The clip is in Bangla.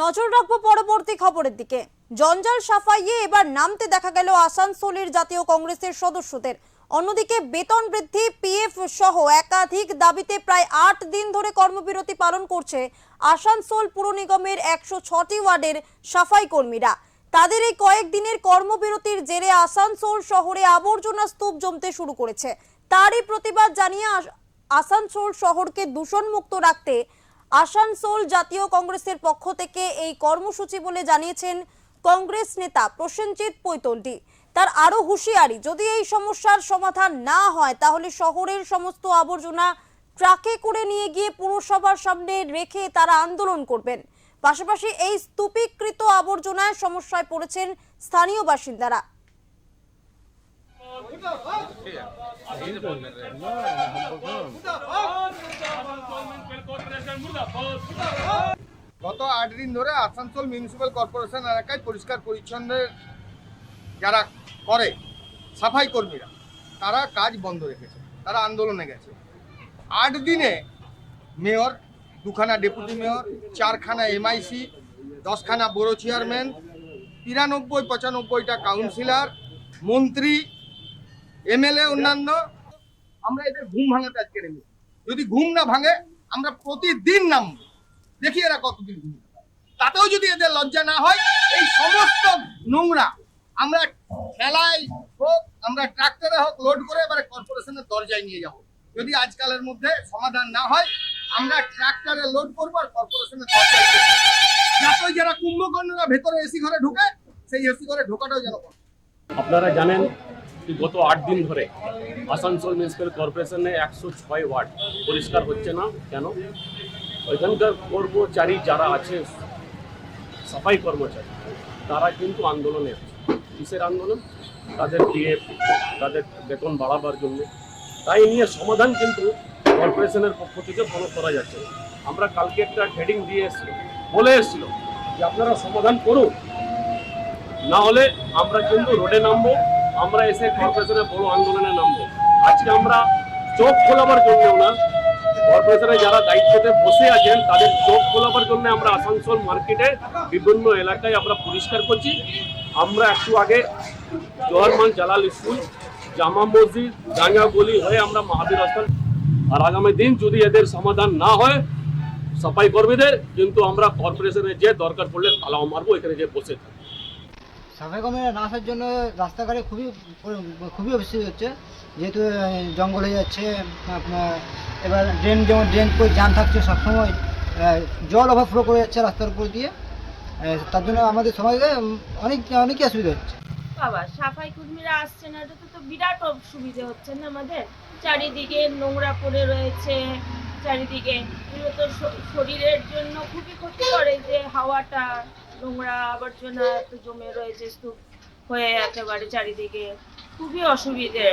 নজর রাখবো পরবর্তী খবরের দিকে। জঞ্জাল সাফাইয়ে এবার নামতে দেখা গেল আসানসোলের জাতীয় কংগ্রেসের সদস্যদের। অন্যদিকে বেতন বৃদ্ধি, পিএফ সহ একাধিক দাবিতে প্রায় ৮ দিন ধরে কর্মবিরতি পালন করছে আসানসোল পুর নিগমের ১০৬টি ওয়ার্ডের সাফাই কর্মীরা। তাদের এই কয়েকদিনের কর্মবিরতির জেরে আসানসোল শহরে আবর্জনা স্তূপ জমতে শুরু করেছে। তারই প্রতিবাদ জানিয়ে আসানসোল শহরকে দূষণমুক্ত রাখতে আসানসোল জাতীয় কংগ্রেসের পক্ষ থেকে এই কর্মসূচি বলে জানিয়েছেন কংগ্রেস নেতা প্রসেনজিৎ পৈতন্ডি। তার আরো হুঁশিয়ারি, যদি এই সমস্যার সমাধান না হয় তাহলে শহরের সমস্ত আবর্জনা ট্রাকে করে নিয়ে গিয়ে পুরসভার সামনে রেখে তারা আন্দোলন করবেন। পাশাপাশি এই স্তূপীকৃত আবর্জনায় সমস্যায় পড়েছেন স্থানীয় বাসিন্দারা। গত ৮ দিন ধরে আসানসোল মিউনিসিপ্যাল কর্পোরেশন এলাকায় পরিষ্কার পরিচ্ছন্নের যারা করে সাফাই কর্মীরা, তারা কাজ বন্ধ রেখেছে, তারা আন্দোলনে গেছে। ৮ দিনে মেয়র, 2খানা ডেপুটি মেয়র, 4খানা এমআইসি, 10খানা বড় চেয়ারম্যান, 93-95টা কাউন্সিলর, মন্ত্রী, এমএলএ, অন্যান্য, আমরা এদের ঘুম ভাঙাতে আজকে নেমেছি। যদি ঘুম না ভাঙে আমরা প্রতিদিন নামবো, দেখি এরা কতদিন ঘুম। তাতেও যদি এদের লজ্জা না হয়, এই সমস্ত নোংরা আমরা ঠেলায় হোক, আমরা ট্রাক্টরে হোক লোড করে এবারে কর্পোরেশনের দরজায় নিয়ে যাব। যদি আজকালের মধ্যে সমাধান না হয়, আমরা ট্রাক্টরে লোড করবো আর কর্পোরেশনের দরজায় যাতে যারা কুম্ভকর্ণরা ভেতরে এসি ঘরে ঢুকে, সেই এসি ঘরে ঢোকাটাও যেন করে। আপনারা জানেন গত ৮ দিন ধরে আসানসোল মিউনিসিপ্যাল কর্পোরেশনে ১০৬ ওয়ার্ড পরিষ্কার হচ্ছে না। কেন? ওইখানকার কর্মচারী যারা আছে, সাফাই কর্মচারী, তারা কিন্তু আন্দোলনে আছে। কিসের আন্দোলন? তাদের পিএফ, তাদের বেতন বাড়াবার জন্য। তাই নিয়ে সমাধান কিন্তু কর্পোরেশনের পক্ষ থেকে কোনো করা যাচ্ছে না। আমরা কালকে একটা হেডিং দিয়ে বলে এসেছিল যে আপনারা সমাধান করুন, না হলে আমরা কিন্তু রোডে নামবো, আমরা এসে কর্পোরেশনের বড় আন্দোলনে নামবো। আজকে আমরা চোখ খোলাবার জন্যও না, কর্পোরেশনে যারা দায়িত্বতে বসে আছেন তাদের চোখ খোলাবার জন্য আমরা আসানসোল মার্কেটে বিভিন্ন এলাকায় আমরা পরিষ্কার করছি। আমরা একটু আগে জওহরমান জালাল স্কুল, জামা মসজিদ, ডাঙ্গা গলি হয়ে আমরা মহাবীর আশ্রম, আর আগামী দিন যদি এদের সমাধান না হয় সাফাই কর্মীদের, কিন্তু আমরা কর্পোরেশনে যে দরকার পড়লে তালাও মারবো, এখানে যে বসে থাকবো। সাফাই কর্মীরা না আসার জন্য রাস্তাঘাটে খুবই অসুবিধা হচ্ছে, যেহেতু জঙ্গল হয়ে যাচ্ছে। আপনার এবার যেমন ড্রেন করে জ্যাম থাকছে সবসময়, জল ওভারফ্লো করে যাচ্ছে রাস্তার উপর দিয়ে। তার জন্য আমাদের সমাজে অনেকই অসুবিধা হচ্ছে। বাবা, সাফাই কর্মীরা আসছে না, এটা তো বিরাট অসুবিধা হচ্ছে না আমাদের। চারিদিকে নোংরা পড়ে রয়েছে, চারিদিকে এগুলো তো শরীরের জন্য খুবই ক্ষতি করে। যে হাওয়াটা নোংরা আবর্জনা তো জমে রয়েছে স্তূপ হয়ে, একেবারে চারিদিকে খুবই অসুবিধে।